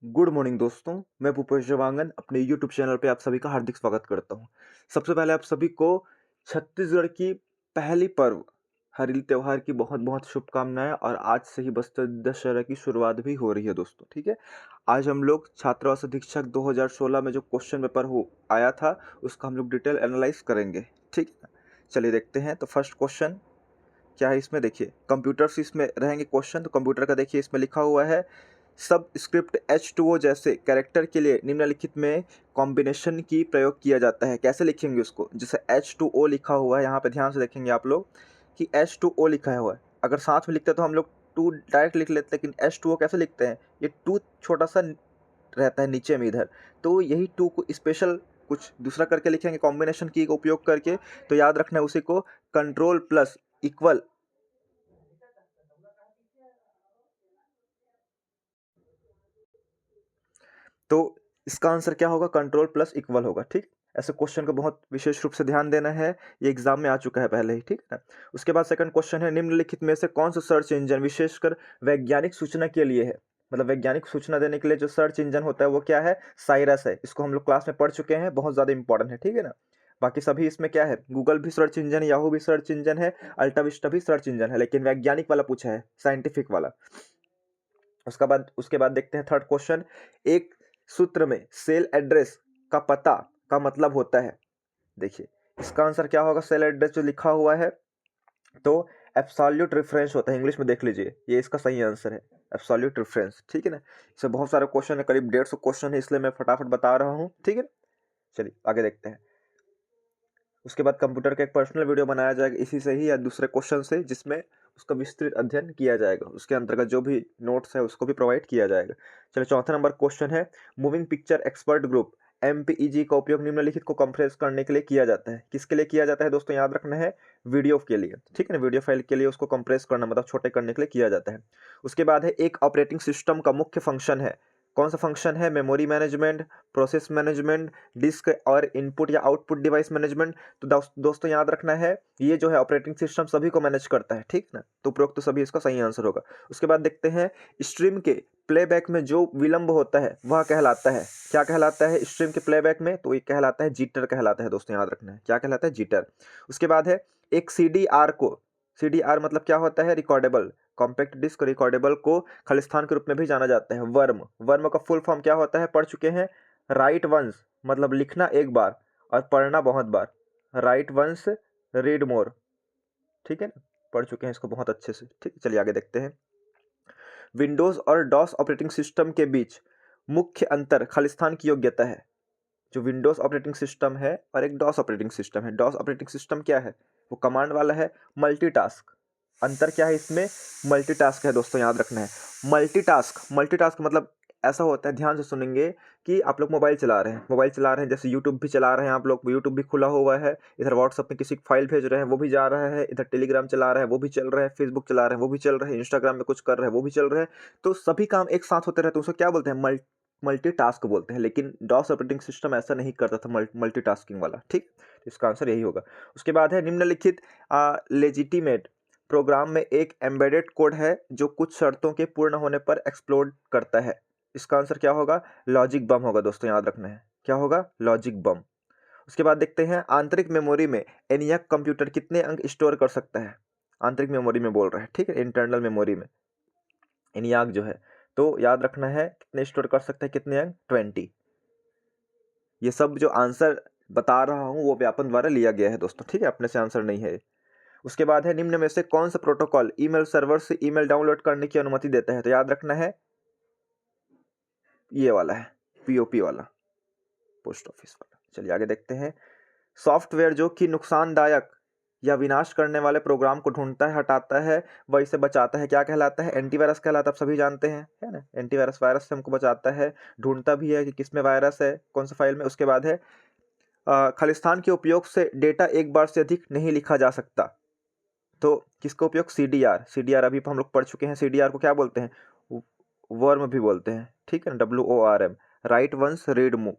Good morning दोस्तों। मैं भूपेश जवांगन अपने यूट्यूब चैनल पे आप सभी का हार्दिक स्वागत करता हूँ। सबसे पहले आप सभी को छत्तीसगढ़ की पहली पर्व हरेली त्योहार की बहुत बहुत शुभकामनाएं। और आज से ही बस्तर दशहरा की शुरुआत भी हो रही है दोस्तों, ठीक है। आज हम लोग छात्रावास अधीक्षक 2016 में जो क्वेश्चन पेपर हो आया था उसका हम लोग डिटेल एनालाइज करेंगे, ठीक है ना। चलिए देखते हैं। तो फर्स्ट क्वेश्चन क्या है इसमें, देखिए कंप्यूटर्स इसमें रहेंगे क्वेश्चन। तो कंप्यूटर का देखिए इसमें लिखा हुआ है सब स्क्रिप्ट H2O जैसे कैरेक्टर के लिए निम्नलिखित में कॉम्बिनेशन की प्रयोग किया जाता है। कैसे लिखेंगे उसको, जैसे H2O लिखा हुआ है यहाँ पे ध्यान से देखेंगे आप लोग कि H2O लिखा हुआ है। अगर साथ में लिखते तो हम लोग टू डायरेक्ट लिख लेते, लेकिन H2O कैसे लिखते हैं, ये टू छोटा सा रहता है नीचे में इधर, तो यही टू को स्पेशल कुछ दूसरा करके लिखेंगे कॉम्बिनेशन की का उपयोग करके। तो याद रखना है उसी को कंट्रोल प्लस इक्वल। तो इसका आंसर क्या होगा, कंट्रोल प्लस इक्वल होगा, ठीक। ऐसे क्वेश्चन को बहुत विशेष रूप से ध्यान देना है, ये एग्जाम में आ चुका है पहले ही, ठीक है ना। उसके बाद सेकंड क्वेश्चन है निम्नलिखित में से कौन सा सर्च इंजन विशेषकर वैज्ञानिक सूचना के लिए है। मतलब वैज्ञानिक सूचना देने के लिए जो सर्च इंजन होता है वो क्या है, साइरस है। इसको हम लोग क्लास में पढ़ चुके हैं, बहुत ज्यादा इंपॉर्टेंट है, ठीक है ना। बाकी सभी इसमें क्या है, गूगल भी सर्च इंजन है, याहू भी सर्च इंजन है, अल्टाविस्टा भी सर्च इंजन है, लेकिन वैज्ञानिक वाला पूछा है, साइंटिफिक वाला। उसके बाद देखते हैं थर्ड क्वेश्चन। एक सूत्र में सेल एड्रेस का पता का मतलब होता है। देखिए इसका आंसर क्या होगा, सेल एड्रेस जो लिखा हुआ है तो एब्सोल्यूट रेफरेंस होता है, इंग्लिश में देख लीजिए, ये इसका सही आंसर है, एब्सोल्यूट रेफरेंस, ठीक है ना। इसमें बहुत सारे क्वेश्चन है, करीब 150 क्वेश्चन है, इसलिए मैं फटाफट बता रहा हूँ, ठीक है। चलिए आगे देखते हैं। उसके बाद कंप्यूटर का एक पर्सनल वीडियो बनाया जाएगा इसी से ही या दूसरे क्वेश्चन से, जिसमें उसका विस्तृत अध्ययन किया जाएगा, उसके अंतर्गत जो भी नोट्स है उसको भी प्रोवाइड किया जाएगा। चलिए चौथा नंबर क्वेश्चन है moving picture expert group MPEG का उपयोग निम्नलिखित को कंप्रेस करने के लिए किया जाता है। किसके लिए किया जाता है दोस्तों, याद रखना है, वीडियो के लिए, ठीक है ना। वीडियो फाइल के लिए उसको कंप्रेस करना मतलब छोटे करने के लिए किया जाता है। उसके बाद है एक ऑपरेटिंग सिस्टम का मुख्य फंक्शन है। कौन सा फंक्शन है, memory management, process management, disk और इनपुट या आउटपुट डिवाइस मैनेजमेंट। तो दोस्तों याद रखना है ये जो है ऑपरेटिंग सिस्टम सभी को मैनेज करता है, ठीक ना। तो उपरोक्त तो सभी इसका सही आंसर होगा। उसके बाद देखते हैं स्ट्रीम के प्लेबैक में जो विलंब होता है वह कहलाता है, क्या कहलाता है स्ट्रीम के प्लेबैक में, तो ये कहलाता है जीटर कहलाता है दोस्तों, याद रखना है क्या कहलाता है, जीटर। उसके बाद है एक CDR को, CDR मतलब क्या होता है, रिकॉर्डेबल कॉम्पैक्ट डिस्क, रिकॉर्डेबल को खालिस्तान के रूप में भी जाना जाता है। वर्म, वर्म का फुल फॉर्म क्या होता है, पढ़ चुके हैं, राइट वंस मतलब लिखना एक बार और पढ़ना बहुत बार, राइट वंस रीड मोर, ठीक है ना, पढ़ चुके हैं इसको बहुत अच्छे से, ठीक है। चलिए आगे देखते हैं। विंडोज और डॉस ऑपरेटिंग सिस्टम के बीच मुख्य अंतर खालिस्तान की योग्यता है। जो विंडोज ऑपरेटिंग सिस्टम है और एक डॉस ऑपरेटिंग सिस्टम है, डॉस ऑपरेटिंग सिस्टम क्या है, वो कमांड वाला है, मल्टीटास्क। अंतर क्या है इसमें, मल्टीटास्क है दोस्तों, याद रखना है। मल्टीटास्क, मल्टीटास्क मतलब ऐसा होता है, ध्यान से सुनेंगे कि आप लोग मोबाइल चला रहे हैं, मोबाइल चला रहे हैं, जैसे यूट्यूब भी चला रहे हैं आप लोग, यूट्यूब भी खुला हुआ है, इधर व्हाट्सअप में किसी को फाइल भेज रहे हैं वो भी जा रहा है, इधर टेलीग्राम चला रहे हैं वो भी चल रहा है, फेसबुक चला रहे हैं वो भी चल रहे हैं, इंस्टाग्राम में कुछ कर रहे हैं वो भी चल रहे हैं। तो सभी काम एक साथ होते रहते हैं, उसको क्या बोलते हैं, मल्टीटास्क बोलते हैं। लेकिन डॉस ऑपरेटिंग सिस्टम ऐसा नहीं करता था, मल्टीटास्किंग वाला, ठीक। इसका आंसर यही होगा। उसके बाद है निम्नलिखित लेजिटिमेट प्रोग्राम में एक एम्बेडेड कोड है जो कुछ शर्तों के पूर्ण होने पर एक्सप्लोड करता है। इसका आंसर क्या होगा, लॉजिक बम होगा दोस्तों, याद रखना है क्या होगा, लॉजिक बम। उसके बाद देखते हैं आंतरिक मेमोरी में ENIAC कंप्यूटर कितने अंक स्टोर कर सकता है। आंतरिक मेमोरी में बोल रहा है, ठीक है, इंटरनल मेमोरी में ENIAC जो है, तो याद रखना है कितने स्टोर कर सकता है, कितने अंक, 20। ये सब जो आंसर बता रहा हूँ वो व्यापन द्वारा लिया गया है दोस्तों, ठीक है, अपने से आंसर नहीं है। उसके बाद है निम्न में से कौन सा प्रोटोकॉल ईमेल सर्वर से ईमेल डाउनलोड करने की अनुमति देता है। तो याद रखना है ये वाला है, POP वाला, पोस्ट ऑफिस वाला। चलिए आगे देखते हैं। सॉफ्टवेयर जो कि नुकसानदायक या विनाश करने वाले प्रोग्राम को ढूंढता है, हटाता है, वह इसे बचाता है, क्या कहलाता है, एंटीवायरस कहलाता है, आप सभी जानते हैं, है ना। एंटीवायरस वायरस से हमको बचाता है, ढूंढता भी है कि किसमें वायरस है, कौन सा फाइल में। उसके बाद है खालिस्तान के उपयोग से डेटा एक बार से अधिक नहीं लिखा जा सकता। तो किसका उपयोग, CDR अभी हम लोग पढ़ चुके हैं, CDR को क्या बोलते हैं, वर्म भी बोलते हैं, ठीक है ना, WORM, write once read more,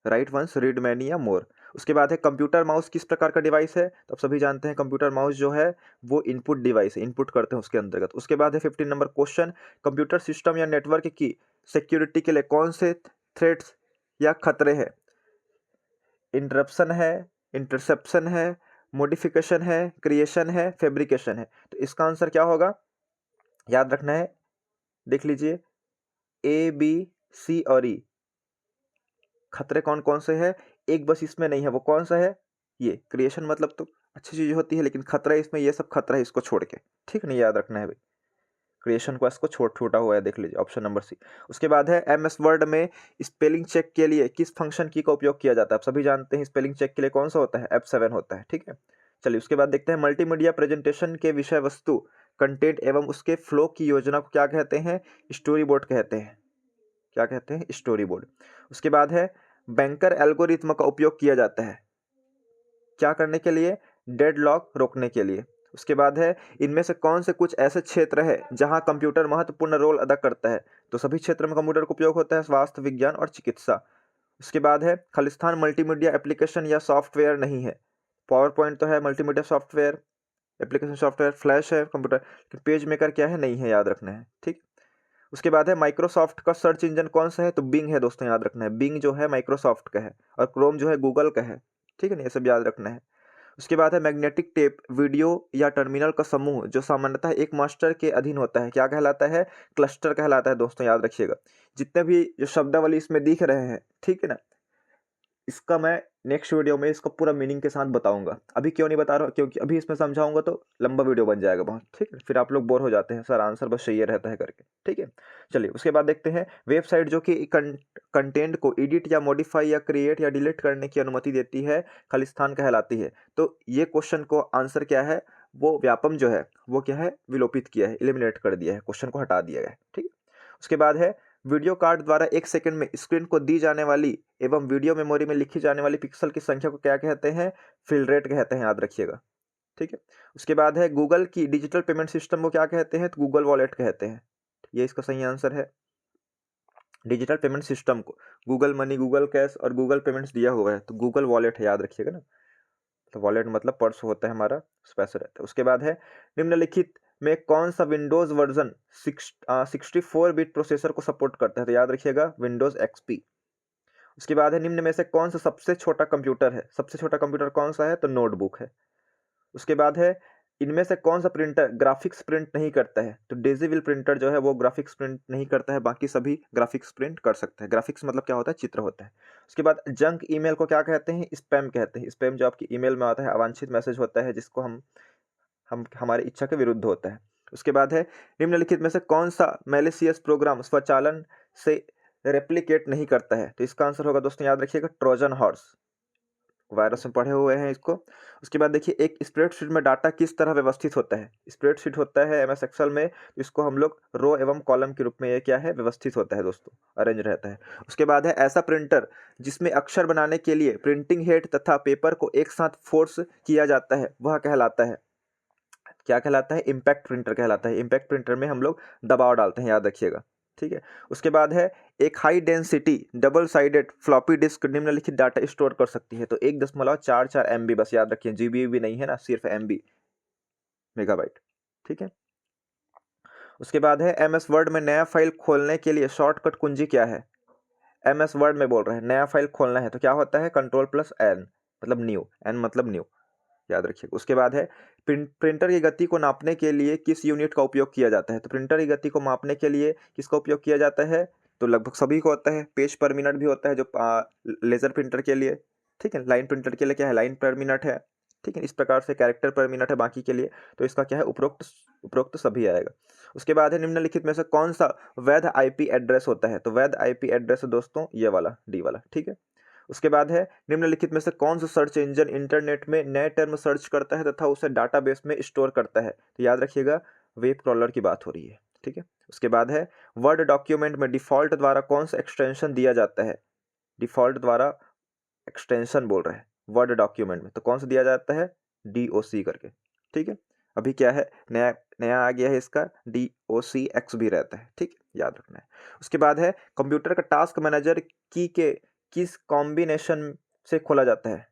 write once read many या मोर। उसके बाद है कंप्यूटर माउस किस प्रकार का डिवाइस है, तो आप सभी जानते हैं कंप्यूटर माउस जो है वो इनपुट डिवाइस है, इनपुट करते हैं उसके अंतर्गत। उसके बाद है 15 नंबर क्वेश्चन, कंप्यूटर सिस्टम या नेटवर्क की सिक्योरिटी के लिए कौन से थ्रेट्स या खतरे हैं? इंटरप्शन है, इंटरसेप्शन है, मॉडिफिकेशन है, क्रिएशन है, फैब्रिकेशन है। तो इसका आंसर क्या होगा, याद रखना है, देख लीजिए ए, बी, सी और ई खतरे कौन कौन से हैं। एक बस इसमें नहीं है, वो कौन सा है, ये क्रिएशन मतलब तो अच्छी चीज होती है, लेकिन खतरा इसमें ये सब खतरा है इसको छोड़ के, ठीक नहीं, याद रखना है भाई, क्रिएशन को इसको छोटा हुआ है, देख लीजिए ऑप्शन नंबर सी। उसके बाद है MS वर्ड में स्पेलिंग चेक के लिए किस फंक्शन की का उपयोग किया जाता है? आप सभी जानते हैं स्पेलिंग चेक के लिए कौन सा होता है, F7 होता है, ठीक है। चलिए उसके बाद देखते हैं मल्टीमीडिया प्रेजेंटेशन के विषय वस्तु, कंटेंट एवं उसके फ्लो की योजना को क्या कहते हैं? स्टोरी बोर्ड कहते हैं। क्या कहते हैं? Story board. उसके बाद है बैंकर एल्गोरिथम का उपयोग किया जाता है क्या करने के लिए? डेडलॉक रोकने के लिए। उसके बाद है इनमें से कौन से कुछ ऐसे क्षेत्र है जहां कंप्यूटर महत्वपूर्ण रोल अदा करता है? तो सभी क्षेत्र में कंप्यूटर का उपयोग होता है, स्वास्थ्य, विज्ञान और चिकित्सा। उसके बाद है खालिस्तान मल्टीमीडिया एप्लीकेशन या सॉफ्टवेयर नहीं है। पावर पॉइंट तो है multimedia software, application software, flash है कंप्यूटर, पेज मेकर क्या है? नहीं है, याद रखना है, ठीक। उसके बाद है माइक्रोसॉफ्ट का सर्च इंजन कौन सा है? तो बिंग है दोस्तों, याद रखना है, बिंग जो है माइक्रोसॉफ्ट का है और क्रोम जो है गूगल का है, ठीक है ना, ये सब याद रखना है। उसके बाद है मैग्नेटिक टेप वीडियो या टर्मिनल का समूह जो सामान्यतः एक मास्टर के अधीन होता है, क्या कहलाता है? क्लस्टर कहलाता है दोस्तों, याद रखिएगा। जितने भी जो शब्दावली इसमें दिख रहे हैं, ठीक है ना, इसका मैं नेक्स्ट वीडियो में इसका पूरा मीनिंग के साथ बताऊंगा। अभी क्यों नहीं बता रहा हूँ, क्योंकि अभी इसमें समझाऊंगा तो लंबा वीडियो बन जाएगा बहुत, ठीक है, फिर आप लोग बोर हो जाते हैं, सर आंसर बस चाहिए रहता है करके, ठीक है। चलिए उसके बाद देखते हैं वेबसाइट जो कि कंटेंट को एडिट या मॉडिफाई या क्रिएट या डिलीट करने की अनुमति देती है, खालिस्तान कहलाती है। तो ये क्वेश्चन को आंसर क्या है, वो व्यापम जो है वो क्या है? विलोपित किया है, एलिमिनेट कर दिया है, क्वेश्चन को हटा दिया है, ठीक है। उसके बाद है वीडियो कार्ड द्वारा एक सेकंड में स्क्रीन को दी जाने वाली एवं वीडियो मेमोरी में लिखी जाने वाली पिक्सल की संख्या को क्या कहते हैं? फिल रेट कहते हैं, याद रखिएगा, ठीक है। उसके बाद है गूगल की डिजिटल पेमेंट सिस्टम को क्या कहते हैं? तो गूगल वॉलेट कहते हैं, ये इसका सही आंसर है। डिजिटल पेमेंट सिस्टम को गूगल मनी, गूगल कैश और गूगल पेमेंट्स दिया हुआ है, तो गूगल वॉलेट है, याद रखिएगा ना। तो वॉलेट मतलब पर्स होता है हमारा, पैसे रहता है। उसके बाद है निम्नलिखित में कौन सा विंडोज वर्जन 64 बिट प्रोसेसर को सपोर्ट करता है? तो याद रखिएगा विंडोज XP। उसके बाद है निम्न में से कौन सा सबसे छोटा कंप्यूटर है? सबसे छोटा कंप्यूटर कौन सा है? तो नोटबुक है। उसके बाद है इनमें से कौन सा प्रिंटर ग्राफिक्स प्रिंट नहीं करता है? तो डेजीविल प्रिंटर जो है वो ग्राफिक्स प्रिंट नहीं करता है, बाकी सभी ग्राफिक्स प्रिंट कर सकते हैं। ग्राफिक्स मतलब क्या होता है? चित्र होता है। उसके बाद जंक ईमेल को क्या कहते हैं? स्पैम कहते हैं। स्पैम जो आपकी ईमेल में आता है, अवांछित मैसेज होता है जिसको हम हमारी इच्छा के विरुद्ध होता है। उसके बाद है निम्नलिखित में से कौन सा मैलिशियस प्रोग्राम स्वचालन से रेप्लिकेट नहीं करता है? तो इसका आंसर होगा दोस्तों, याद रखिएगा, ट्रोजन हॉर्स। वायरस में पढ़े हुए हैं इसको। उसके बाद देखिए एक स्प्रेडशीट में डाटा किस तरह व्यवस्थित होता है? स्प्रेडशीट होता है MS एक्सेल में, इसको हम लोग रो एवं कॉलम के रूप में ये क्या है? व्यवस्थित होता है दोस्तों, अरेंज रहता है। उसके बाद है ऐसा प्रिंटर जिसमें अक्षर बनाने के लिए प्रिंटिंग हेड तथा पेपर को एक साथ फोर्स किया जाता है, वह कहलाता है, क्या कहलाता है? इम्पैक्ट प्रिंटर कहलाता है। इम्पैक्ट प्रिंटर में हम लोग दबाव डालते हैं, याद रखिएगा, ठीक है। उसके बाद है एक high density double sided floppy disk निम्नलिखित डाटा स्टोर कर सकती है। तो 1.44 MB, बस याद रखिए, GB भी नहीं है ना, सिर्फ MB, मेगाबाइट, ठीक है। उसके बाद है MS वर्ड में नया फाइल खोलने के लिए शॉर्टकट कुंजी क्या है? MS वर्ड में बोल रहे हैं, नया फाइल खोलना है तो क्या होता है? Ctrl+N मतलब न्यू, N मतलब न्यू, याद रखिएगा। उसके बाद है प्रिंटर की गति को नापने के लिए किस यूनिट का उपयोग किया जाता है? तो प्रिंटर की गति को मापने के लिए किसका उपयोग किया जाता है? तो लगभग सभी को होता है। पेज पर मिनट भी होता है जो लेजर प्रिंटर के लिए, ठीक है। लाइन प्रिंटर के लिए क्या है? लाइन पर मिनट है, ठीक है। इस प्रकार से कैरेक्टर पर मिनट है बाकी के लिए, तो इसका क्या है? उपरोक्त उपरोक्त सभी आएगा। उसके बाद है निम्नलिखित में से कौन सा वैध IP एड्रेस होता है? तो वैध IP एड्रेस है दोस्तों ये वाला, D वाला, ठीक है। उसके बाद है निम्नलिखित में से कौन सा सर्च इंजन इंटरनेट में नए टर्म सर्च करता है तथा उसे डाटाबेस में स्टोर करता है? तो याद रखिएगा वेब क्रॉलर की बात हो रही है, ठीक है। उसके बाद है वर्ड डॉक्यूमेंट में डिफॉल्ट द्वारा कौन सा एक्सटेंशन दिया जाता है? डिफॉल्ट द्वारा एक्सटेंशन बोल रहे हैं वर्ड डॉक्यूमेंट में, तो कौन सा दिया जाता है? DOC करके, ठीक है। अभी क्या है? नया नया आ गया है इसका, DOCX भी रहता है, ठीक है, याद रखना है। उसके बाद है कंप्यूटर का टास्क मैनेजर की के किस कॉम्बिनेशन से खोला जाता है?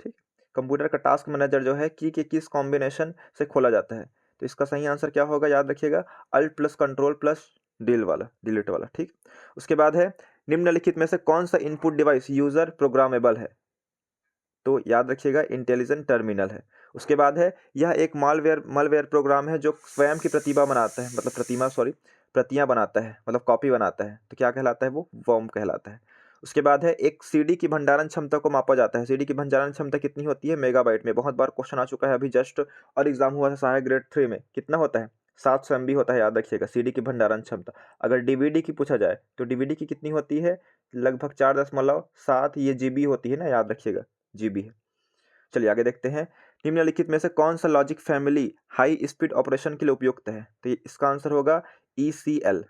ठीक, कंप्यूटर का टास्क मैनेजर जो है की के किस कॉम्बिनेशन से खोला जाता है? तो इसका सही आंसर क्या होगा? याद रखिएगा Alt+Ctrl+ डिलीट वाला, ठीक। उसके बाद है निम्नलिखित में से कौन सा इनपुट डिवाइस यूजर प्रोग्रामेबल है, तो याद रखिएगा इंटेलिजेंट टर्मिनल है। उसके बाद है यह एक मालवेयर प्रोग्राम है जो स्वयं की प्रतिभा बनाता है, मतलब प्रतियां बनाता है, मतलब कॉपी बनाता है, तो क्या कहलाता है वो, वर्म कहलाता है। उसके बाद है एक सीडी की भंडारण क्षमता को मापा जाता है, सीडी की भंडारण क्षमता कितनी होती है, मेगाबाइट में। बहुत बार क्वेश्चन आ चुका है अभी जस्ट, और एग्जाम हुआ था सहायक ग्रेड 3 में, कितना होता है, 700 MB होता है, याद रखिएगा सीडी की भंडारण क्षमता। अगर डीवीडी की पूछा जाए तो डीवीडी की कितनी होती है, लगभग 4.7, ये जीबी होती है ना, याद रखिएगा जीबी है। चलिए आगे देखते हैं, निम्नलिखित में से कौन सा logic family high speed operation के लिए उपयुक्त है, तो इसका आंसर होगा ECL।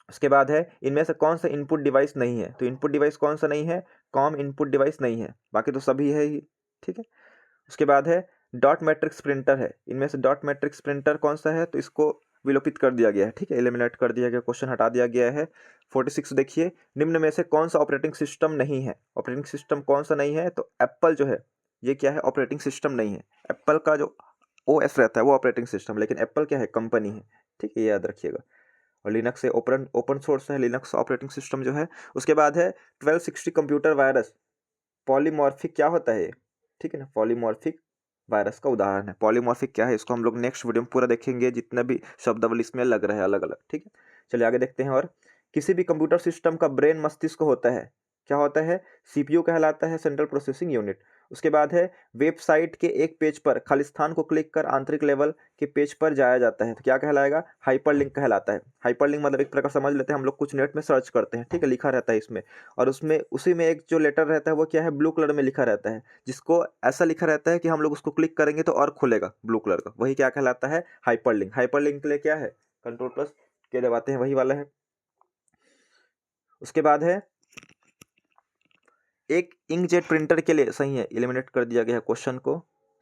उसके बाद है इनमें से कौन सा इनपुट डिवाइस नहीं है, तो इनपुट डिवाइस कौन सा नहीं है, कॉम इनपुट डिवाइस नहीं है, बाकी तो सभी है ही, ठीक है। उसके बाद है डॉट मैट्रिक्स प्रिंटर है, इनमें से डॉट मैट्रिक्स प्रिंटर कौन सा है, तो इसको विलोपित कर दिया गया है, ठीक है, एलिमिनेट कर दिया गया, क्वेश्चन हटा दिया गया है। 46 देखिए, निम्न में से कौन सा ऑपरेटिंग सिस्टम नहीं है, ऑपरेटिंग सिस्टम कौन सा नहीं है, तो एप्पल जो है ये क्या है, ऑपरेटिंग सिस्टम नहीं है। एप्पल का जो OS रहता है वो ऑपरेटिंग सिस्टम, लेकिन एप्पल क्या है, कंपनी है, ठीक है, ये याद रखिएगा। और लिनक्स से ओपन सोर्स है, लिनक्स ऑपरेटिंग सिस्टम जो है। उसके बाद है 1260 कंप्यूटर वायरस पॉलीमॉर्फिक क्या होता है, ठीक है ना, पॉलीमॉर्फिक वायरस का उदाहरण है। पॉलीमॉर्फिक क्या है, इसको हम लोग नेक्स्ट वीडियो में पूरा देखेंगे, जितने भी शब्दावली इसमें लग रहे हैं अलग अलग, ठीक है। चलिए आगे देखते हैं। और किसी भी कंप्यूटर सिस्टम का ब्रेन मस्तिष्क होता है, क्या होता है, CPU कहलाता है, सेंट्रल प्रोसेसिंग यूनिट। उसके बाद है वेबसाइट के एक पेज पर खालिस्तान को क्लिक कर आंतरिक लेवल के पेज पर जाया जाता है, तो क्या कहलाएगा, हाइपरलिंक कहलाता है। हाइपरलिंक मतलब एक प्रकार समझ लेते हैं हम लोग, कुछ नेट में सर्च करते हैं, ठीक है, लिखा रहता है इसमें, और उसमें उसी में एक जो लेटर रहता है वो क्या है, ब्लू कलर में लिखा रहता है, जिसको ऐसा लिखा रहता है कि हम लोग उसको क्लिक करेंगे तो और खुलेगा ब्लू कलर का, वही क्या कहलाता है, हाइपरलिंक। हाइपरलिंक के लिए क्या है, कंट्रोल+ के दबाते हैं, वही वाला है। उसके बाद है एक इंकजेट प्रिंटर के लिए, सही है, एलिमिनेट कर दिया गया है क्वेश्चन को।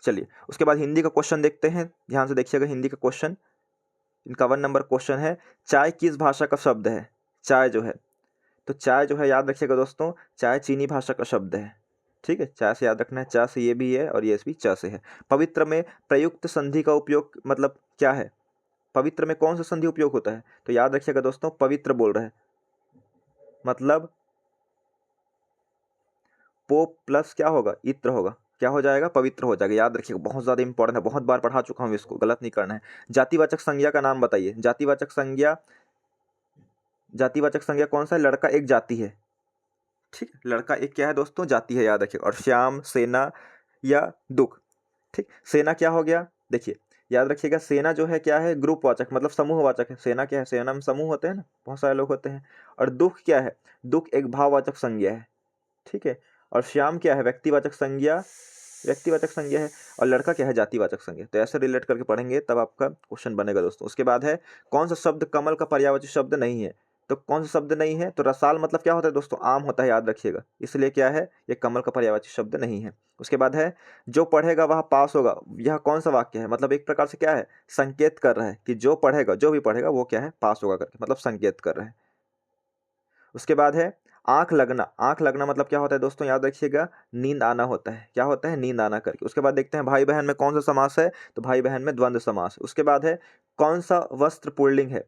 चलिए उसके बाद हिंदी का क्वेश्चन देखते हैं, ध्यान से देखिएगा हिंदी का क्वेश्चन। 51 नंबर क्वेश्चन है, चाय किस भाषा का शब्द है, चाय जो है, तो चाय जो है याद रखिएगा दोस्तों, चाय चीनी भाषा का शब्द है, ठीक है, चाय से याद रखना है, चा से ये भी है और ये भी चा से है। पवित्र में प्रयुक्त संधि का उपयोग मतलब क्या है, पवित्र में कौन सा संधि उपयोग होता है, तो याद रखिएगा दोस्तों, पवित्र बोल रहे हैं, मतलब पोप प्लस क्या होगा, इत्र होगा, क्या हो जाएगा, पवित्र हो जाएगा, याद रखिएगा, बहुत ज़्यादा इंपॉर्टेंट है, बहुत बार पढ़ा चुका हूँ इसको, गलत नहीं करना है। जातिवाचक संज्ञा का नाम बताइए, जातिवाचक संज्ञा कौन सा है, लड़का एक जाति है, ठीक है, लड़का एक क्या है दोस्तों, जाति है, याद रखिएगा। और श्याम, सेना या दुख, ठीक, सेना क्या हो गया, देखिए याद रखिएगा, सेना जो है क्या है, ग्रुपवाचक मतलब समूहवाचक है, सेना क्या है, सेना में समूह होते हैं ना, बहुत सारे लोग होते हैं। और दुख क्या है, दुख एक भाववाचक संज्ञा है, ठीक है। और श्याम क्या है, व्यक्तिवाचक संज्ञा है। और लड़का क्या है, जातिवाचक संज्ञा। तो ऐसे रिलेट करके पढ़ेंगे तब आपका क्वेश्चन बनेगा दोस्तों। उसके बाद है कौन सा शब्द कमल का पर्यायवाची शब्द नहीं है, तो कौन सा शब्द नहीं है, तो रसाल मतलब क्या होता है दोस्तों, आम होता है, याद रखिएगा, इसलिए क्या है, ये कमल का पर्यायवाची शब्द नहीं है। उसके बाद है जो पढ़ेगा वह पास होगा, यह कौन सा वाक्य है, मतलब एक प्रकार से क्या है, संकेत कर रहा है कि जो भी पढ़ेगा वो क्या है, पास होगा करके, मतलब संकेत कर रहा है। उसके बाद है आंख लगना मतलब क्या होता है दोस्तों, याद रखिएगा, नींद आना होता है, क्या होता है, नींद आना करके। उसके बाद देखते हैं भाई बहन में कौन सा समास है, तो भाई बहन में द्वंद्व समास है। उसके बाद है कौन सा वस्त्र पुल्लिंग है,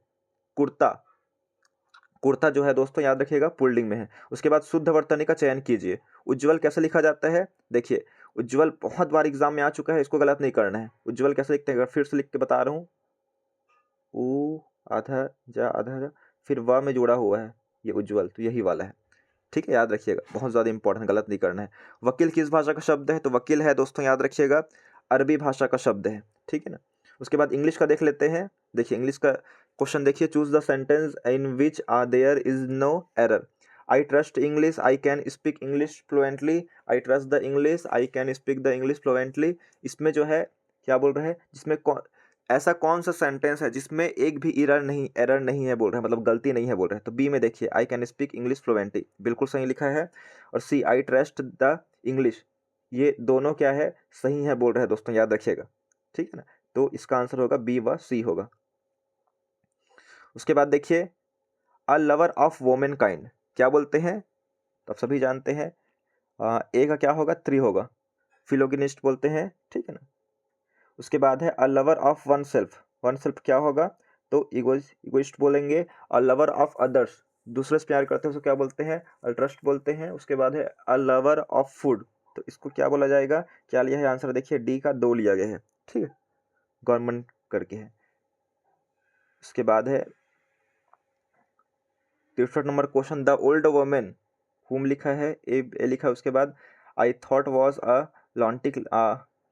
कुर्ता जो है दोस्तों याद रखिएगा पुल्लिंग में है। उसके बाद शुद्ध वर्तनी का चयन कीजिए। उज्ज्वल कैसे लिखा जाता है, देखिए उज्ज्वल बहुत बार एग्जाम में आ चुका है, इसको गलत नहीं करना है। उज्ज्वल कैसे लिखते हैं, अगर फिर से लिख के बता रहा हूँ, ऊ आधा जा फिर व में जुड़ा हुआ है, ये उज्ज्वल, तो यही वाला है, ठीक है, याद रखिएगा, बहुत ज़्यादा इंपॉर्टेंट, गलत नहीं करना है। वकील किस भाषा का शब्द है, तो वकील है दोस्तों याद रखिएगा, अरबी भाषा का शब्द है, ठीक है ना। उसके बाद इंग्लिश का देख लेते हैं, देखिए इंग्लिश का क्वेश्चन देखिए, choose the sentence in which there is no error. I trust English, I can speak English fluently, I trust the English, I can speak the English fluently. इसमें जो है क्या बोल रहे हैं, जिसमें ऐसा कौन सा सेंटेंस है जिसमें एक भी एरर नहीं है बोल रहे हैं, मतलब गलती नहीं है बोल रहे हैं, तो बी में देखिए, आई कैन स्पीक इंग्लिश फ्लुएंटली, बिल्कुल सही लिखा है। और सी, आई ट्रस्ट द इंग्लिश, ये दोनों क्या है, सही है बोल रहे हैं दोस्तों, याद रखिएगा, ठीक है ना। तो इसका आंसर होगा बी व सी होगा। उसके बाद देखिए a lover of women kind क्या बोलते हैं, तो आप सभी जानते हैं, ए का क्या होगा, 3 होगा, फिलोगिनिस्ट बोलते हैं, ठीक है ना। उसके बाद है a lover of one self क्या होगा, तो इगोइस्ट बोलेंगे। और लवर ऑफ अदर्स, दूसरे से प्यार करते हैं उसको क्या बोलते हैं, अल्ट्रस्ट बोलते हैं। उसके बाद है अ लवर ऑफ फूड, तो इसको क्या बोला जाएगा, क्या लिया है आंसर देखिए डी का 2 लिया गया है, ठीक है, गवर्नमेंट करके है। उसके बाद है 63 number question, the old women whom लिखा है, ए लिखा है। उसके बाद I thought was a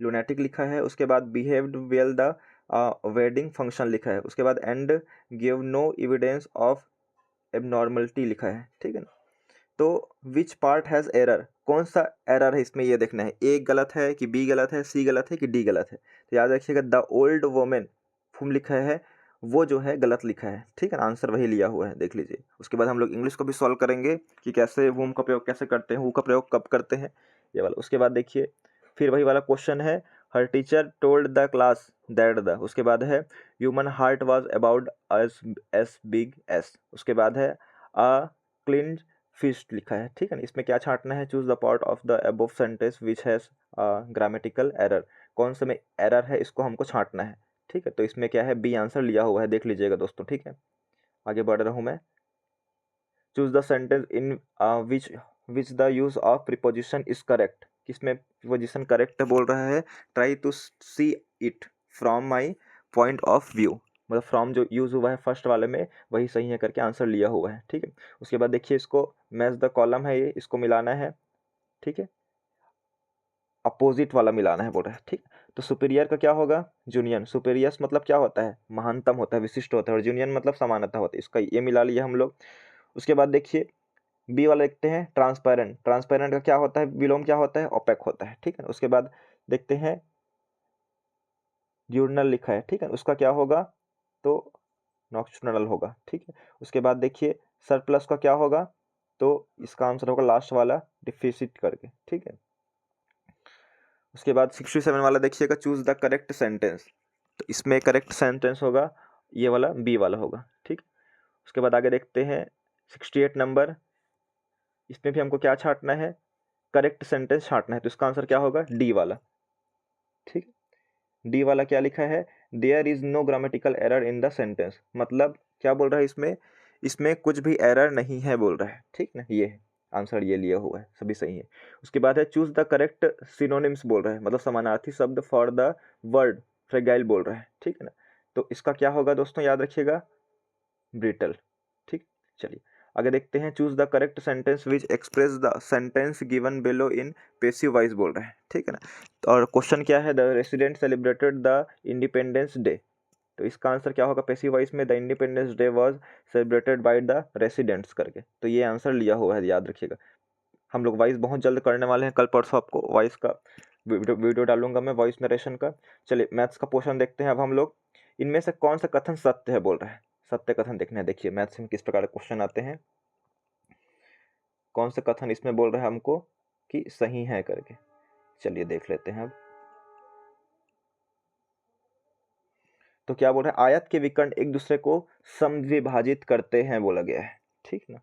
lunatic लिखा है। उसके बाद behaved well the wedding function लिखा है। उसके बाद and give no evidence of abnormality लिखा है, ठीक है ना। तो विच पार्ट हैज़ एरर, कौन सा एरर है इसमें ये देखना है, ए गलत है कि बी गलत है, सी गलत है कि डी गलत है। तो याद रखिएगा द ओल्ड वुमेन हुम लिखा है वो जो है गलत लिखा है, ठीक है ना, आंसर वही लिया हुआ है, देख लीजिए। उसके बाद हम लोग इंग्लिश को भी सॉल्व करेंगे कि कैसे वुम का प्रयोग कैसे करते हैं, हु का प्रयोग कब करते हैं, ये वाला। उसके बाद देखिए फिर वही वाला क्वेश्चन है, हर teacher told the class that the, उसके बाद है human heart was about as big as. उसके बाद है अ क्लीन फिस्ट लिखा है, ठीक है ना। इसमें क्या छांटना है, choose the part of the above sentence which has grammatical error, कौन से में एरर है इसको हमको छांटना है, ठीक है। तो इसमें क्या है, बी आंसर लिया हुआ है, देख लीजिएगा दोस्तों, ठीक है। आगे बढ़ रहा हूँ मैं, choose the sentence in which the use of preposition is correct, किसमें प्रीपोजिशन करेक्ट बोल रहा है, try to see it from my point of view, मतलब फ्रॉम जो यूज हुआ है फर्स्ट वाले में वही सही है करके आंसर लिया हुआ है, ठीक है। उसके बाद देखिए इसको मैच द कॉलम है, ये इसको मिलाना है, ठीक है, अपोजिट वाला मिलाना है बोल रहा है, ठीक। तो सुपीरियर का क्या होगा, जूनियन, सुपीरियस मतलब क्या होता है, महानतम होता है, विशिष्ट होता है, और जूनियन मतलब समानता होता है, इसका ये मिला लिया हम लोग। उसके बाद देखिए बी वाला देखते हैं, ट्रांसपेरेंट, ट्रांसपेरेंट का क्या होता है, विलोम क्या होता है, ओपेक होता है, ठीक है। उसके बाद देखते हैं ड्यूरनल लिखा है, ठीक है, उसका क्या होगा, तो नॉक्चुरनल होगा, ठीक है। उसके बाद देखिए सरप्लस का क्या होगा, तो इसका आंसर होगा लास्ट वाला डिफिसिट करके, ठीक है। उसके बाद 67 वाला देखिएगा, चूज द करेक्ट सेंटेंस, तो इसमें करेक्ट सेंटेंस होगा ये वाला बी वाला होगा, ठीक। उसके बाद आगे देखते हैं 68 नंबर, इसमें भी हमको क्या छांटना है, करेक्ट सेंटेंस छांटना है, तो इसका आंसर क्या होगा, डी वाला, ठीक। डी वाला क्या लिखा है, there is no grammatical error in the sentence, मतलब क्या बोल रहा है इसमें, इसमें कुछ भी एरर नहीं है बोल रहा है, ठीक ना, ये है आंसर, ये लिया हुआ है, सभी सही है। उसके बाद है चूज द करेक्ट सिनोनिम्स बोल रहा है, मतलब समानार्थी शब्द फॉर द वर्ड फ्रेगाइल बोल रहा है, ठीक है ना। तो इसका क्या होगा दोस्तों, याद रखिएगा ब्रिटल, ठीक। चलिए आगे देखते हैं, choose the correct sentence which express the sentence given below in passive voice बोल रहे हैं, ठीक है ना। और क्वेश्चन क्या है, the resident celebrated the independence day, तो इसका आंसर क्या होगा, पैसिव वॉइस में the independence day was celebrated by the residents करके, तो ये आंसर लिया हुआ है, याद रखिएगा। हम लोग वॉइस बहुत जल्द करने वाले हैं, कल परसों आपको वॉइस का वीडियो डालूंगा मैं, वॉइस नरेशन का। चलिए मैथ्स का पोर्शन देखते हैं अब हम लोग, इनमें से कौन सा कथन सत्य है बोल रहा है, सत्य कथन देखना है। देखिए मैथ्स में किस प्रकार के क्वेश्चन आते हैं, कौन सा कथन इसमें बोल रहा है हमको कि सही है करके, चलिए देख लेते हैं अब। तो क्या बोल रहा है, आयत के विकर्ण एक दूसरे को समद्विभाजित करते हैं बोला गया है, ठीक ना।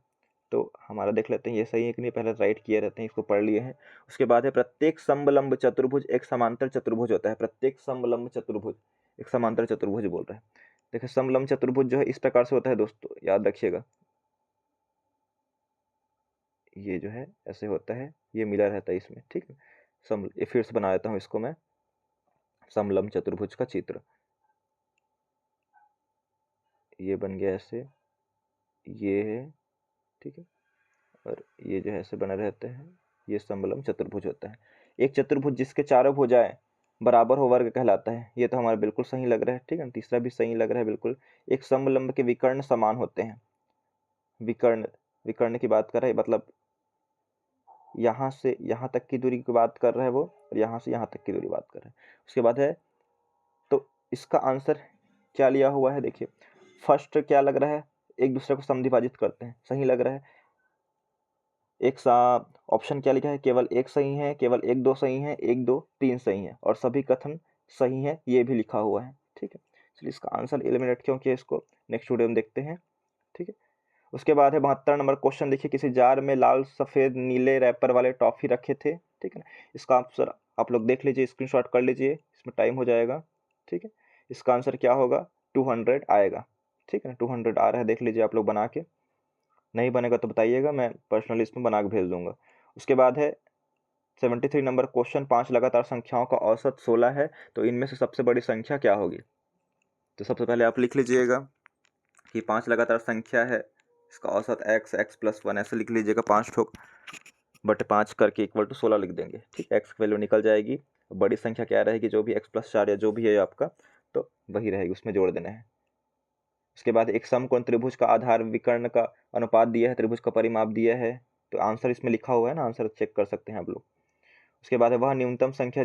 तो हमारा देख लेते हैं ये सही है कि नहीं, पहले राइट किए रहते हैं, इसको पढ़ लिए हैं। उसके बाद है प्रत्येक समलंब चतुर्भुज एक समांतर चतुर्भुज होता है, प्रत्येक समलंब चतुर्भुज एक समांतर चतुर्भुज बोल रहा है। देखिए समलंब चतुर्भुज जो है इस प्रकार से होता है दोस्तों, याद रखिएगा, ये जो है ऐसे होता है, ये मिला रहता है इसमें, ठीक है। ये फिर से बना देता हूँ इसको मैं, समलंब चतुर्भुज का चित्र, ये बन गया ऐसे, ये है, ठीक है, और ये जो है ऐसे बने रहते हैं, ये समलंब चतुर्भुज होता है। एक चतुर्भुज जिसके चारों भुजाएं बराबर हो वर्ग कहलाता है, ये तो हमारा बिल्कुल सही लग रहा है, ठीक है। तीसरा भी सही लग रहा है बिल्कुल। एक समलंब के विकर्ण समान होते हैं, विकर्ण, विकर्ण की बात कर रहा है, मतलब यहाँ से यहाँ तक की दूरी की बात कर रहा है वो, और यहाँ से यहाँ तक की दूरी बात कर रहा है। उसके बाद है, तो इसका आंसर क्या लिया हुआ है, देखिए फर्स्ट क्या लग रहा है, एक दूसरे को समद्विभाजित करते हैं, सही लग रहा है। एक सा ऑप्शन क्या लिखा है, केवल एक सही है, केवल एक दो सही है, एक दो तीन सही है, और सभी कथन सही है, ये भी लिखा हुआ है, ठीक है। चलिए इसका आंसर एलिमिनेट क्यों किया, इसको नेक्स्ट वीडियो में देखते हैं, ठीक है। उसके बाद है 72 नंबर क्वेश्चन, देखिए किसी जार में लाल सफ़ेद नीले रैपर वाले टॉफ़ी रखे थे, ठीक है ना। इसका आंसर आप लोग देख लीजिए, स्क्रीनशॉट कर लीजिए, इसमें टाइम हो जाएगा, ठीक है। इसका आंसर क्या होगा, 200 आएगा, ठीक है ना। 200 आ रहा है, देख लीजिए आप लोग बना के, नहीं बनेगा तो बताइएगा, मैं पर्सनली इसमें बना के भेज दूंगा। उसके बाद है 73 नंबर क्वेश्चन, 5 लगातार संख्याओं का औसत 16 है, तो इनमें से सबसे बड़ी संख्या क्या होगी। तो सबसे पहले आप लिख लीजिएगा कि 5 लगातार संख्या है, इसका औसत x+1 ऐसे लिख लीजिएगा, 5 ठोक बटे 5 करके इक्वल टू 16 लिख देंगे। ठीक, x की वैल्यू निकल जाएगी, बड़ी संख्या क्या रहेगी, जो भी x+4 या जो भी है आपका, तो वही रहेगी, उसमें जोड़ देना है। उसके बाद एक समकोण त्रिभुज का आधार विकर्ण का अनुपात दिया है, त्रिभुज का परिमाप दिया है, तो आंसर इसमें लिखा हुआ है ना, आंसर चेक कर सकते हैं आप लोग। उसके बाद है वह न्यूनतम संख्या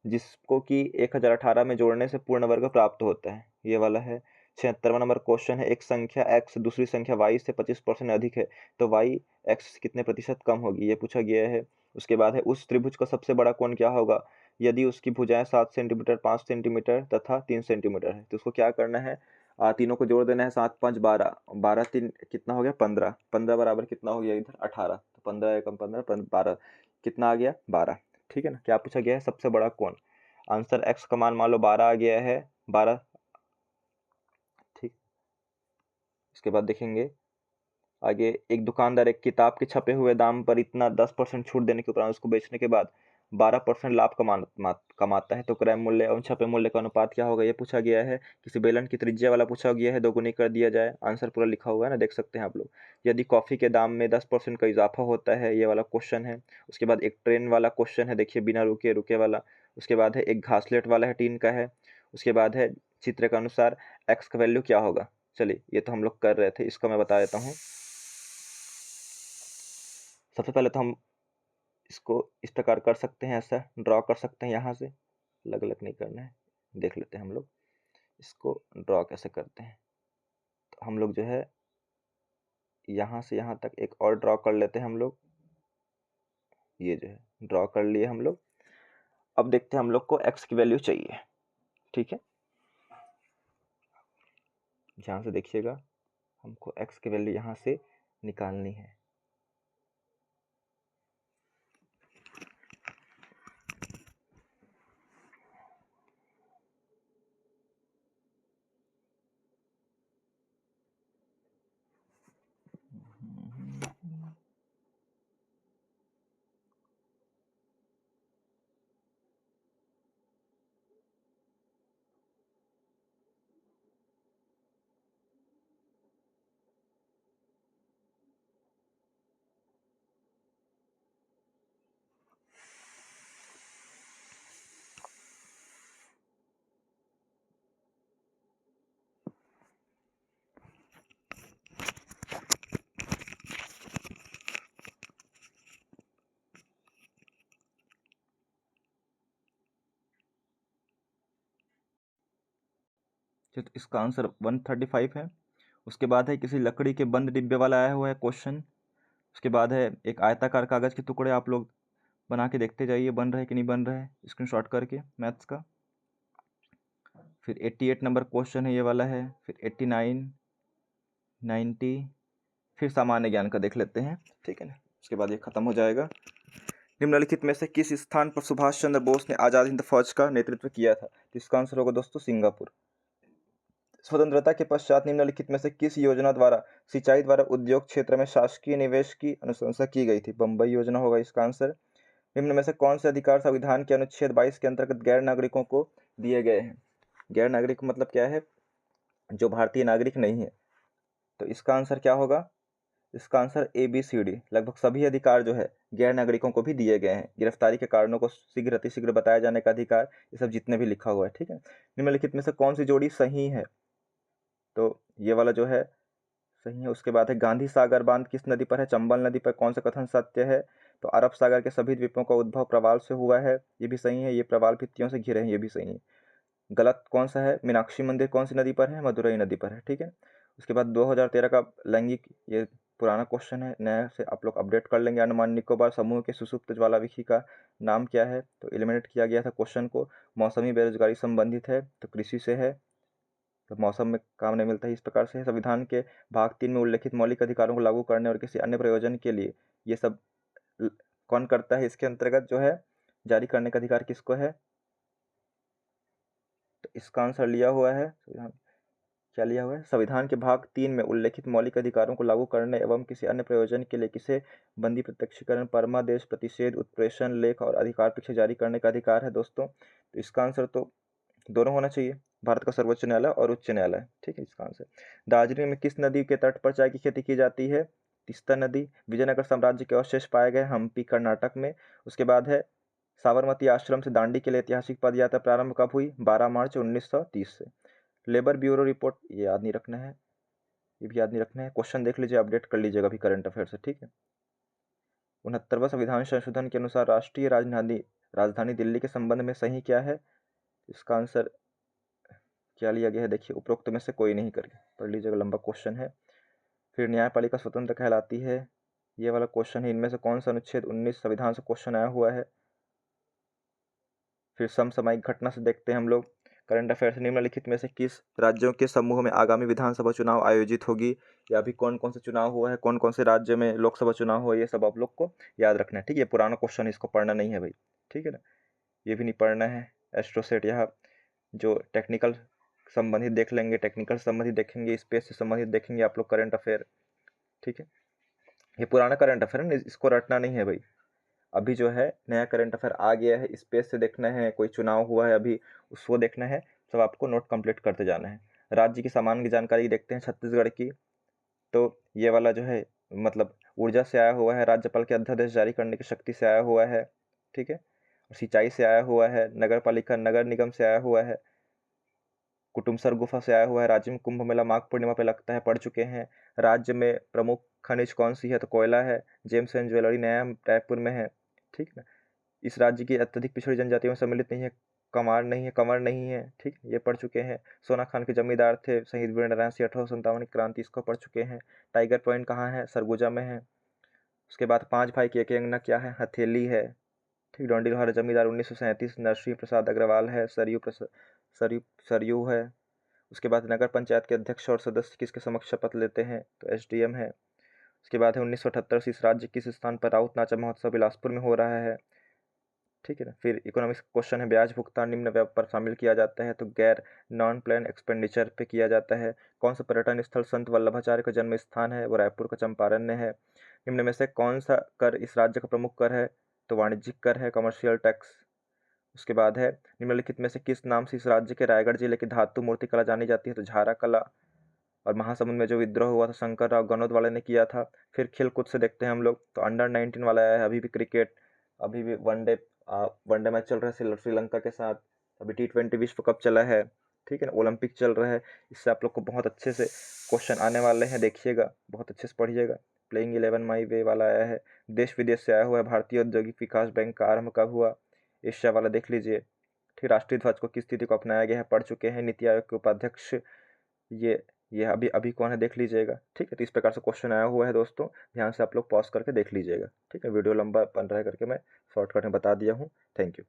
जिसको कि 1018 में जोड़ने से पूर्ण वर्ग प्राप्त होता है, ये वाला है। 76वां नंबर क्वेश्चन है, एक संख्या x दूसरी संख्या y से 25% अधिक है, तो y x से कितने प्रतिशत कम होगी, ये पूछा गया है। उसके बाद है उस त्रिभुज का सबसे बड़ा कोण क्या होगा यदि उसकी भुजाएं 7 सेंटीमीटर, 5 सेंटीमीटर तथा 3 सेंटीमीटर है। तो उसको क्या करना है, तीनों को जोड़ देना है, 7 5 12, 12 3 कितना हो गया 15, 15 बराबर कितना हो गया इधर 18, तो 15 एकम 15, 12 कितना आ गया 12। ठीक है ना। क्या पूछा गया है, सबसे बड़ा कोण, आंसर x का मान मान लो 12 आ गया है, 12। ठीक, इसके बाद देखेंगे आगे, एक दुकानदार एक किताब के छपे हुए दाम पर इतना 10% छूट देने के उपरांत उसको बेचने के बाद 12% लाभ कमाता है, तो क्रय मूल्य और छपे मूल्य का अनुपात क्या होगा, ये पूछा गया है। किसी बेलन की त्रिज्या वाला पूछा गया है, दोगुनी कर दिया जाए, आंसर पूरा लिखा हुआ है ना, देख सकते हैं आप लोग। यदि कॉफी के दाम में 10% का इजाफा होता है, ये वाला क्वेश्चन है। उसके बाद एक ट्रेन वाला क्वेश्चन है, देखिए बिना रुके रुके वाला। उसके बाद है एक घासलेट वाला है, टीन का है। उसके बाद है चित्र के अनुसार एक्स का वैल्यू क्या होगा। चलिए ये तो हम लोग कर रहे थे, इसका मैं बता देता हूँ। सबसे पहले तो हम इसको इस प्रकार कर सकते हैं, ऐसा ड्रॉ कर सकते हैं, यहाँ से अलग अलग नहीं करना है, देख लेते हैं हम लोग इसको ड्रॉ कैसे करते हैं। तो हम लोग जो है यहाँ से यहाँ तक एक और ड्रॉ कर लेते हैं हम लोग, ये जो है ड्रॉ कर लिए हम लोग। अब देखते हैं हम लोग को x की वैल्यू चाहिए। ठीक है, ध्यान से देखिएगा, हमको x की वैल्यू यहाँ से निकालनी है। तो इसका आंसर 135 है। उसके बाद है किसी लकड़ी के बंद डिब्बे वाला आया हुआ है क्वेश्चन। उसके बाद है एक आयताकार कागज के टुकड़े आप लोग बना के देखते जाइए बन रहा है कि नहीं बन रहा है, स्क्रीनशॉट करके मैथ्स का। फिर 88 नंबर क्वेश्चन है ये वाला है, फिर 89 90, फिर सामान्य ज्ञान का देख लेते हैं। ठीक है ना, उसके बाद ये खत्म हो जाएगा। निम्नलिखित में से किस स्थान पर सुभाष चंद्र बोस ने आजाद हिंद फौज का नेतृत्व किया था। तो इसका आंसर होगा दोस्तों सिंगापुर। स्वतंत्रता के पश्चात निम्नलिखित में से किस योजना द्वारा सिंचाई द्वारा उद्योग क्षेत्र में शासकीय निवेश की अनुशंसा की गई थी। बम्बई योजना होगा इसका आंसर। निम्न में से कौन से अधिकार संविधान के अनुच्छेद 22 के अंतर्गत गैर नागरिकों को दिए गए हैं। गैर नागरिक मतलब क्या है, जो भारतीय नागरिक नहीं है। तो इसका आंसर क्या होगा, इसका आंसर ABCD, लगभग सभी अधिकार जो है गैर नागरिकों को भी दिए गए हैं। गिरफ्तारी के कारणों को शीघ्र अतिशीघ्र बताया जाने का अधिकार, ये सब जितने भी लिखा हुआ है। ठीक है, निम्नलिखित में से कौन सी जोड़ी सही है, तो ये वाला जो है सही है। उसके बाद है गांधी सागर बांध किस नदी पर है, चंबल नदी पर, कौन सा कथन सत्य है। तो अरब सागर के सभी द्वीपों का उद्भव प्रवाल से हुआ है, ये भी सही है, ये प्रवाल भित्तियों से घिरे हैं, ये भी सही है। गलत कौन सा है, मीनाक्षी मंदिर कौन सी नदी पर है, मदुरई नदी पर है। ठीक है, उसके बाद 2013 का लैंगिक, ये पुराना क्वेश्चन है, नया से आप लोग अपडेट कर लेंगे। अंडमान निकोबार समूह के सुसुप्त ज्वालामुखी का नाम क्या है, तो एलिमिनेट किया गया था क्वेश्चन को। मौसमी बेरोजगारी संबंधित है, तो कृषि से है, तो मौसम में काम नहीं मिलता है, इस प्रकार से। संविधान के भाग 3 में उल्लेखित मौलिक अधिकारों को लागू करने और किसी अन्य प्रयोजन के लिए ये सब कौन करता है, इसके अंतर्गत जो है जारी करने का अधिकार किसको है। तो इसका आंसर लिया हुआ है संविधान, क्या लिया हुआ है, संविधान के भाग 3 में उल्लेखित मौलिक अधिकारों को लागू करने एवं किसी अन्य प्रयोजन के लिए किसे बंदी, प्रत्यक्षीकरण, परमादेश, प्रतिषेध, उत्प्रेषण, लेख और अधिकार परीक्षा जारी करने का अधिकार है दोस्तों। तो इसका आंसर तो दोनों होना चाहिए, भारत का सर्वोच्च न्यायालय और उच्च न्यायालय। ठीक है, इसका आंसर। दार्जिलिंग में किस नदी के तट पर चाय की खेती की जाती है, तीस्ता नदी। विजयनगर साम्राज्य के अवशेष पाए गए हम्पी कर्नाटक में। उसके बाद है साबरमती आश्रम से दांडी के लिए ऐतिहासिक पद यात्रा प्रारंभ कब हुई, 12 मार्च 1930 से। लेबर ब्यूरो रिपोर्ट, ये याद नहीं रखना है, ये भी याद नहीं रखना है। क्वेश्चन देख लीजिए, अपडेट कर लीजिएगा अभी करंट अफेयर से। ठीक है, 69वां संविधान संशोधन के अनुसार राष्ट्रीय राजधानी दिल्ली के संबंध में सही क्या है, इसका आंसर क्या लिया गया है, देखिए उपरोक्त में से कोई नहीं करके पढ़ लीजिएगा, लंबा क्वेश्चन है। फिर न्यायपालिका स्वतंत्र कहलाती है, ये वाला क्वेश्चन है। इनमें से कौन सा अनुच्छेद 19 संविधान से क्वेश्चन आया हुआ है। फिर समसामयिक घटना से देखते हैं हम लोग करंट अफेयर से, निम्नलिखित में से किस राज्यों के समूह में आगामी विधानसभा चुनाव आयोजित होगी, या अभी कौन कौन से चुनाव हुआ है, कौन कौन से राज्य में लोकसभा चुनाव हुआ है, ये सब आप लोग को याद रखना है। ठीक है, ये पुराना क्वेश्चन है, इसको पढ़ना नहीं है भाई। ठीक है ना, ये भी नहीं पढ़ना है। एस्ट्रोसेट यहाँ जो टेक्निकल संबंधित देख लेंगे, टेक्निकल संबंधित देखेंगे, स्पेस से संबंधित देखेंगे आप लोग करंट अफेयर। ठीक है, ये पुराना करंट अफेयर है, इसको रटना नहीं है भाई। अभी जो है नया करंट अफेयर आ गया है, स्पेस से देखना है, कोई चुनाव हुआ है अभी उसको देखना है, सब आपको नोट कंप्लीट करते जाना है। राज्य की सामान्य की जानकारी देखते हैं छत्तीसगढ़ की। तो ये वाला जो है मतलब ऊर्जा से आया हुआ है, राज्यपाल के अध्यादेश जारी करने की शक्ति से आया हुआ है। ठीक है, सिंचाई से आया हुआ है, नगर पालिका नगर निगम से आया हुआ है, कुटुमसर गुफा से आया हुआ है, राज्य में कुंभ मेला माघ पूर्णिमा पे लगता है, पढ़ चुके हैं। राज्य में प्रमुख खनिज कौन सी है, तो कोयला है। जेम्स एंड ज्वेलरी नया रायपुर में है। ठीक है, इस राज्य की अत्यधिक पिछड़ी जनजातियों में सम्मिलित नहीं है, कंवर नहीं है। ठीक, ये पढ़ चुके हैं। सोना खान के जमींदार थे शहीद वीर नारायण सिंह, 1857 की क्रांति, इसको पढ़ चुके हैं। टाइगर पॉइंट कहाँ है, सरगुजा में है। उसके बाद 5 भाई की एक अंगना क्या है, हथेली है। ठीक, डोंडी लोहार जमींदार 1937 नरसिंह प्रसाद अग्रवाल है, सरयू है। उसके बाद नगर पंचायत के अध्यक्ष और सदस्य किसके समक्ष शपथ लेते हैं, तो एसडीएम है। उसके बाद है 1978 से इस राज्य किस स्थान पर राउत नाचा महोत्सव बिलासपुर में हो रहा है। ठीक है ना। फिर इकोनॉमिक्स क्वेश्चन है, ब्याज भुगतान निम्न व्यय पर शामिल किया जाता है, तो गैर नॉन प्लान एक्सपेंडिचर पे किया जाता है। कौन सा पर्यटन स्थल संत वल्लभाचार्य का जन्म स्थान है, वो रायपुर का चंपारण्य है। निम्न में से कौन सा कर इस राज्य का प्रमुख कर है, तो वाणिज्यिक कर है, कमर्शियल टैक्स। उसके बाद है निम्नलिखित में से किस नाम से इस राज्य के रायगढ़ जिले की धातु मूर्ति कला जानी जाती है, तो झारा कला। और महासमुंद में जो विद्रोह हुआ था शंकर राव गनोद वाले ने किया था। फिर खेल कूद से देखते हैं हम लोग, तो अंडर 19 वाला आया है, अभी भी क्रिकेट, अभी भी वनडे मैच चल रहा है श्रीलंका के साथ, अभी T20 विश्व कप चला है। ठीक है ना, ओलंपिक चल रहा है, इससे आप लोग को बहुत अच्छे से क्वेश्चन आने वाले हैं, देखिएगा बहुत अच्छे से पढ़िएगा। प्लेइंग 11 माई वे वाला आया है। देश विदेश से आया हुआ है, भारतीय औद्योगिक विकास बैंक का आरंभ कब हुआ, एशिया वाला देख लीजिए। ठीक, राष्ट्रीय ध्वज को किस स्थिति को अपनाया गया है, पढ़ चुके हैं। नीति आयोग के उपाध्यक्ष ये अभी अभी कौन है, देख लीजिएगा। ठीक है, तो इस प्रकार से क्वेश्चन आया हुआ है दोस्तों, ध्यान से आप लोग पॉज करके देख लीजिएगा। ठीक है, वीडियो लंबा बन रहा है करके मैं शॉर्टकट में बता दिया हूँ। Thank you.